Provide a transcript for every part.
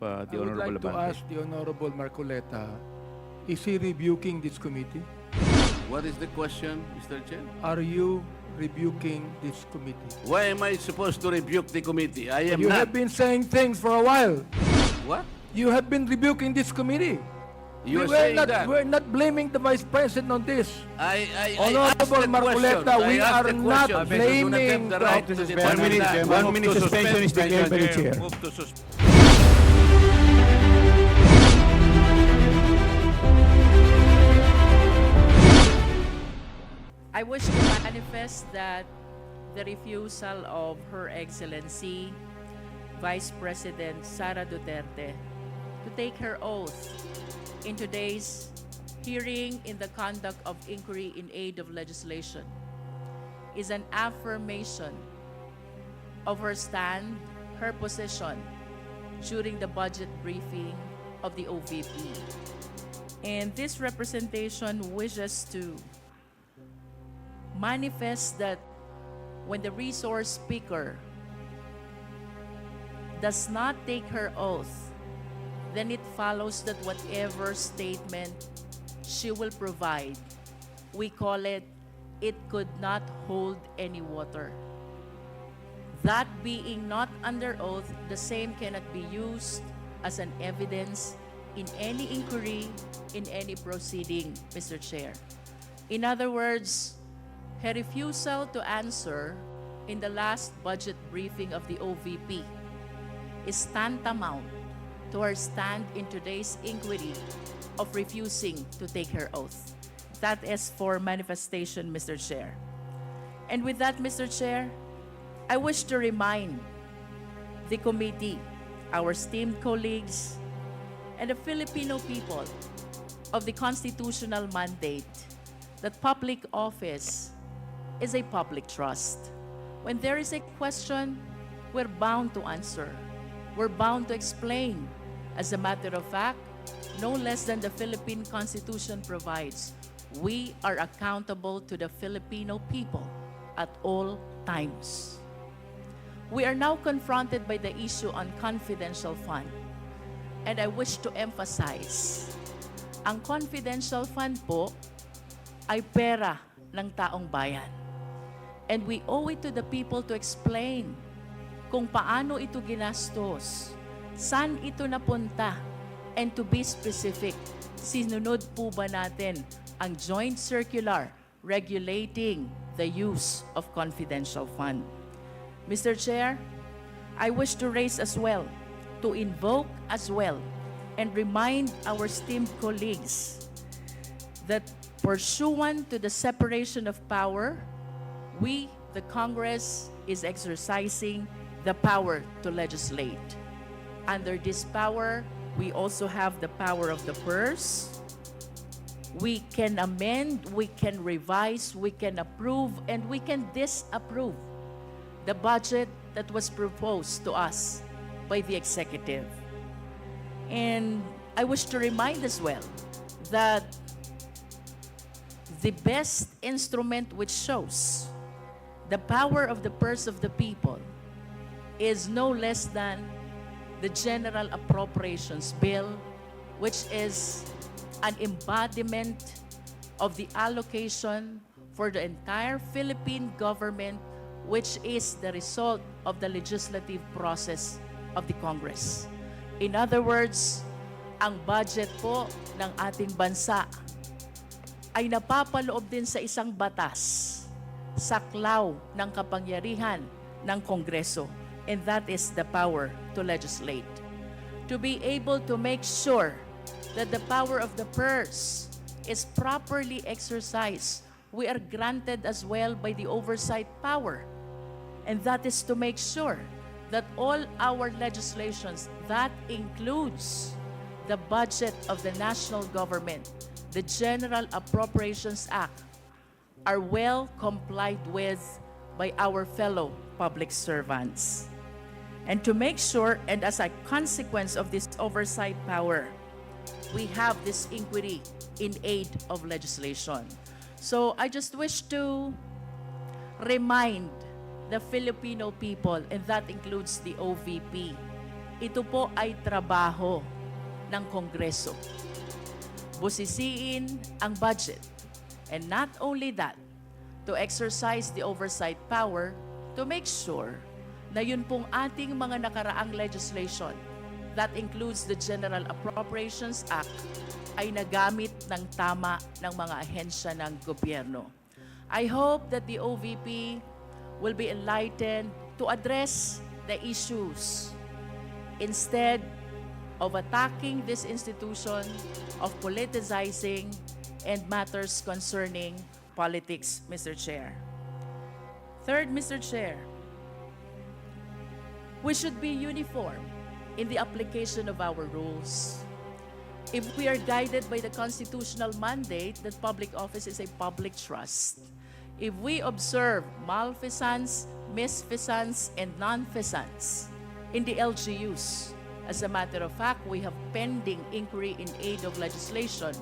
the I would Honorable like to Abante. ask the Honorable Marcoleta, is he rebuking this committee? What is the question, Mr. Chair? Are you rebuking this committee? Why am I supposed to rebuke the committee? I am You not. have been saying things for a while. What? You have been rebuking this committee. You are We're saying not, that. We're not blaming the Vice President on this. I Honorable asked the Marcoleta, question. we I asked are the not question. blaming You do not have the right to One defend minute, that. one minute suspension is declared by the chair. Move to suspend. I wish to manifest that the refusal of Her Excellency Vice President Sara Duterte to take her oath in today's hearing in the conduct of inquiry in aid of legislation is an affirmation of her stand, her position during the budget briefing of the OVP. And this representation wishes to manifest that when the resource speaker does not take her oath, then it follows that whatever statement she will provide, we call it could not hold any water. That being not under oath, the same cannot be used as an evidence in any inquiry, in any proceeding, Mr. Chair. In other words, her refusal to answer in the last budget briefing of the OVP is tantamount to her stand in today's inquiry of refusing to take her oath. That is for manifestation, Mr. Chair. And with that, Mr. Chair, I wish to remind the committee, our esteemed colleagues, and the Filipino people of the constitutional mandate that public office is a public trust. When there is a question, we're bound to answer. We're bound to explain. As a matter of fact, no less than the Philippine Constitution provides, we are accountable to the Filipino people at all times. We are now confronted by the issue on confidential fund. And I wish to emphasize, ang confidential fund po ay pera ng taong bayan. And we owe it to the people to explain kung paano ito ginastos, saan ito napunta, and to be specific, sinunod po ba natin ang joint circular regulating the use of confidential fund? Mr. Chair, I wish to raise as well, to invoke as well, and remind our esteemed colleagues that pursuant to the separation of power, we, the Congress, is exercising the power to legislate. Under this power, we also have the power of the purse. We can amend, we can revise, we can approve, and we can disapprove the budget that was proposed to us by the executive. And I wish to remind as well that the best instrument which shows the power of the purse of the people is no less than the General Appropriations Bill, which is an embodiment of the allocation for the entire Philippine government, which is the result of the legislative process of the Congress. In other words, ang budget po ng ating bansa ay napapaloob din sa isang batas, saklaw ng kapangyarihan ng Kongreso, and that is the power to legislate. To be able to make sure that the power of the purse is properly exercised, we are granted as well by the oversight power. And that is to make sure that all our legislations, that includes the budget of the national government, the General Appropriations Act, are well complied with by our fellow public servants. And to make sure, and as a consequence of this oversight power, we have this inquiry in aid of legislation. So I just wish to remind the Filipino people, and that includes the OVP, ito po ay trabaho ng Kongreso. Busisiin ang budget. And not only that, to exercise the oversight power to make sure na yun pong ating mga nakaraang legislation that includes the General Appropriations Act ay nagamit ng tama ng mga ahensya ng gobyerno. I hope that the OVP will be enlightened to address the issues instead of attacking this institution, of politicizing, and matters concerning politics, Mr. Chair. Third, Mr. Chair, we should be uniform in the application of our rules. If we are guided by the constitutional mandate that public office is a public trust, if we observe malfeasance, misfeasance, and nonfeasance in the LGUs, as a matter of fact, we have pending inquiry in aid of legislation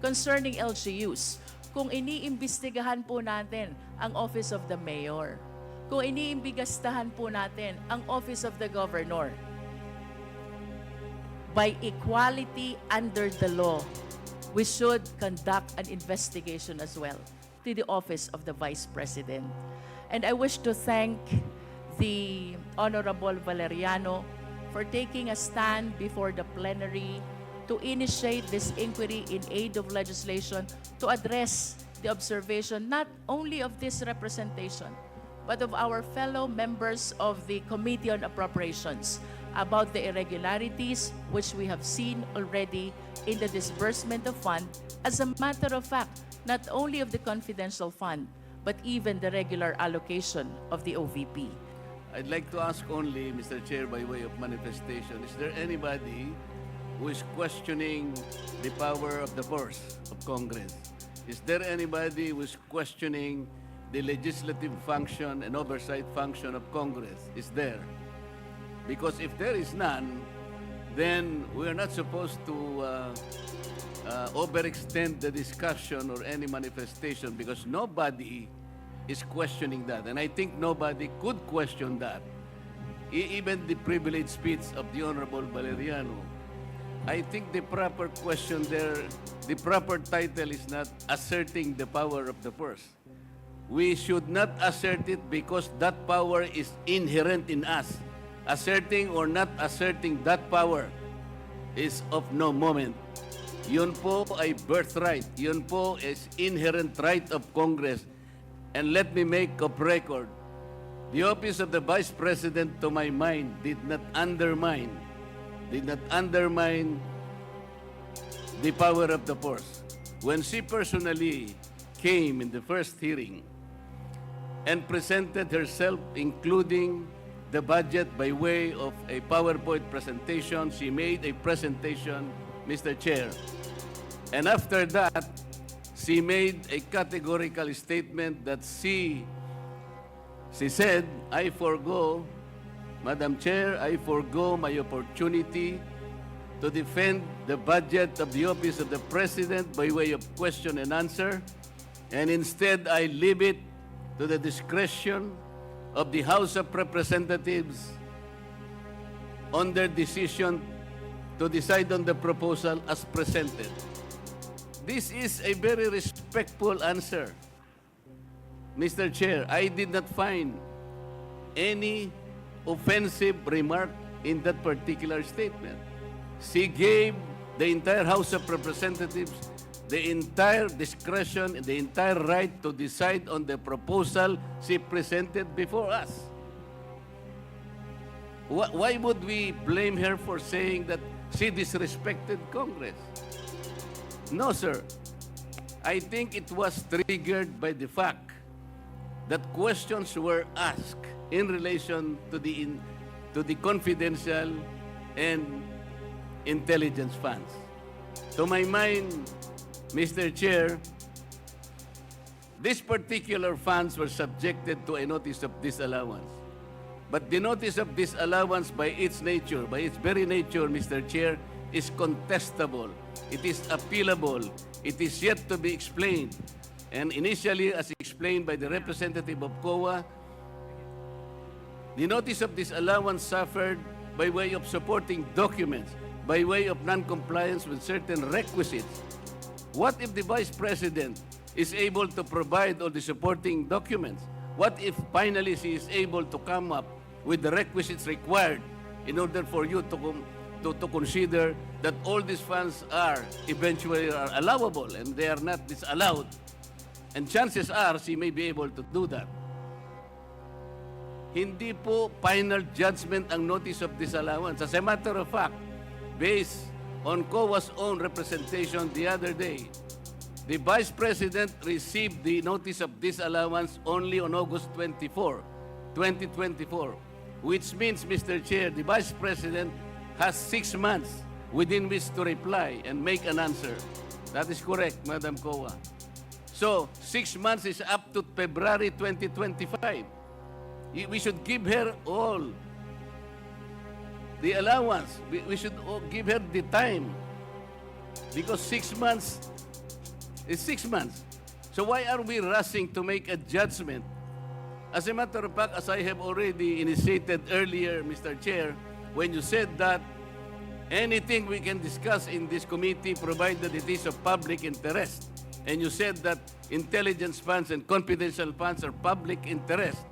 concerning LGUs. Kung iniimbestigahan po natin ang Office of the Mayor, kung iniimbestigahan po natin ang Office of the Governor, by equality under the law, we should conduct an investigation as well to the Office of the Vice President. And I wish to thank the Honorable Valeriano for taking a stand before the plenary to initiate this inquiry in aid of legislation to address the observation not only of this representation, but of our fellow members of the Committee on Appropriations about the irregularities which we have seen already in the disbursement of fund. As a matter of fact, not only of the confidential fund, but even the regular allocation of the OVP. I'd like to ask only, Mr. Chair, by way of manifestation, is there anybody who is questioning the power of the purse of Congress? Is there anybody who is questioning the legislative function and oversight function of Congress? Is there? Because if there is none, then we are not supposed to overextend the discussion or any manifestation, because nobody is questioning that. And I think nobody could question that. Even the privileged speech of the Honorable Valeriano. I think the proper question there, the proper title is not asserting the power of the purse. We should not assert it because that power is inherent in us. Asserting or not asserting that power is of no moment. Yun po ay birthright. Yun po is inherent right of Congress. And let me make of record, the office of the Vice President, to my mind, did not undermine the power of the purse. When she personally came in the first hearing and presented herself, including the budget by way of a PowerPoint presentation, she made a presentation, Mr. Chair. And after that, she made a categorical statement that she said, I forgo, Madam Chair, I forgo my opportunity to defend the budget of the Office of the President by way of question and answer, and instead I leave it to the discretion of the House of Representatives on their decision to decide on the proposal as presented. This is a very respectful answer. Mr. Chair, I did not find any offensive remark in that particular statement. She gave the entire House of Representatives the entire discretion and the entire right to decide on the proposal she presented before us. Why would we blame her for saying that she disrespected Congress? No, sir. I think it was triggered by the fact that questions were asked in relation to the confidential and intelligence funds. To my mind, Mr. Chair, these particular funds were subjected to a notice of disallowance. But the notice of disallowance by its nature, by its very nature, Mr. Chair, is contestable. It is appealable. It is yet to be explained. And initially, as explained by the representative of COA, the notice of disallowance suffered by way of supporting documents, by way of non-compliance with certain requisites. What if the Vice President is able to provide all the supporting documents? What if finally she is able to come up with the requisites required in order for you to consider that all these funds are eventually allowable and they are not disallowed? And chances are she may be able to do that. Hindi po final judgment ang notice of disallowance. As a matter of fact, based on COA's own representation the other day, the Vice President received the notice of disallowance only on August 24, 2024, which means, Mr. Chair, the Vice President has 6 months within which to reply and make an answer. That is correct, Madam COA. So, 6 months is up to February 2025. We should give her all the allowance. We should give her the time. Because 6 months is 6 months. So why are we rushing to make a judgment? As a matter of fact, as I have already initiated earlier, Mr. Chair, when you said that anything we can discuss in this committee provided it is of public interest, and you said that intelligence funds and confidential funds are public interest,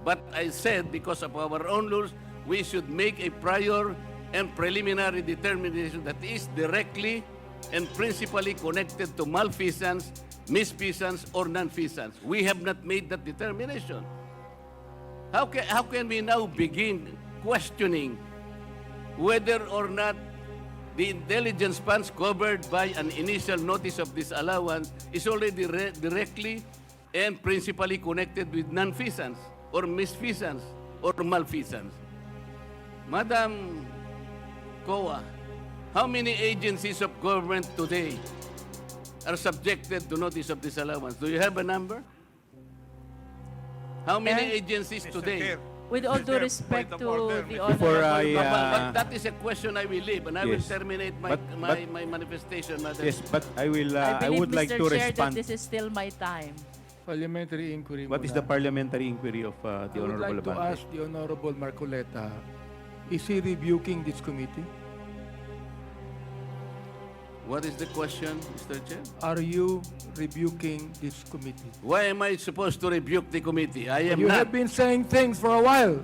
but I said because of our own rules, we should make a prior and preliminary determination that is directly and principally connected to malfeasance, misfeasance, or non-feasance. We have not made that determination. How can we now begin questioning whether or not the intelligence funds covered by an initial notice of disallowance is already directly and principally connected with non-feasance or misfeasance or malfeasance? Madam COA, how many agencies of government today are subjected to notice of disallowance? Do you have a number? How many agencies today? With all due respect to the Before honorable But that is a question I will leave, and I will Yes. terminate But- my manifestation, Madam. Yes, but I believe, would like Mr. to Chair, that respond. this is still my time. Parliamentary inquiry What is muna. the parliamentary inquiry of the I would Honorable like to Abante? ask the Honorable Marcoleta, is he rebuking this committee? What is the question, Mr. Chair? Are you rebuking this committee? Why am I supposed to rebuke the committee? I am You not. have been saying things for a while.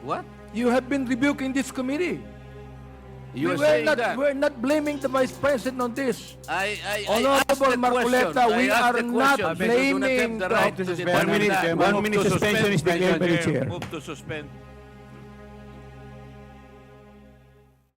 What? You have been rebuking this committee. You are saying that. We're not blaming the Vice President on this. I Honorable asked the Marcoleta, question. we I asked are the not question. blaming You do not have the right to the- demand 1 minute, that. 1 minute suspension is declared by the chair. Move to suspend.